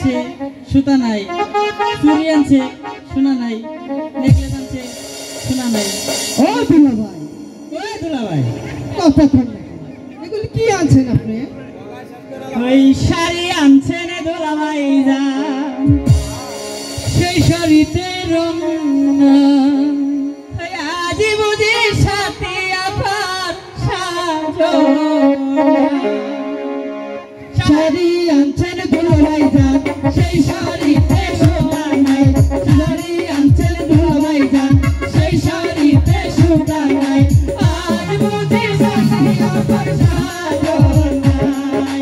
আনছে সুতা নাই, চুড়ি আনছে সোনা নাই, নেকলেস আনছে সোনা নাই। ও দুলা ভাই, ওই দুলা ভাই, কতক্ষণ এগুলি কি আনছেন আপনি? ওই শাড়ি আনছেন দুলা ভাই যান, সেই শাড়িতে রং আজ বুঝি সাথী আপার শাড়ি আনছেন দুলা ভাই যান, সেই শাড়িতে সুতা নাই। শাড়ি আনছেন দুলা ভাই যান, সেই শাড়িতে সুতা নাই। আজ বুঝি সাথী আপার সাজন নাই,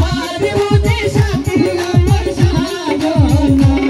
আজ বুঝি সাথী আপার সাজন নাই।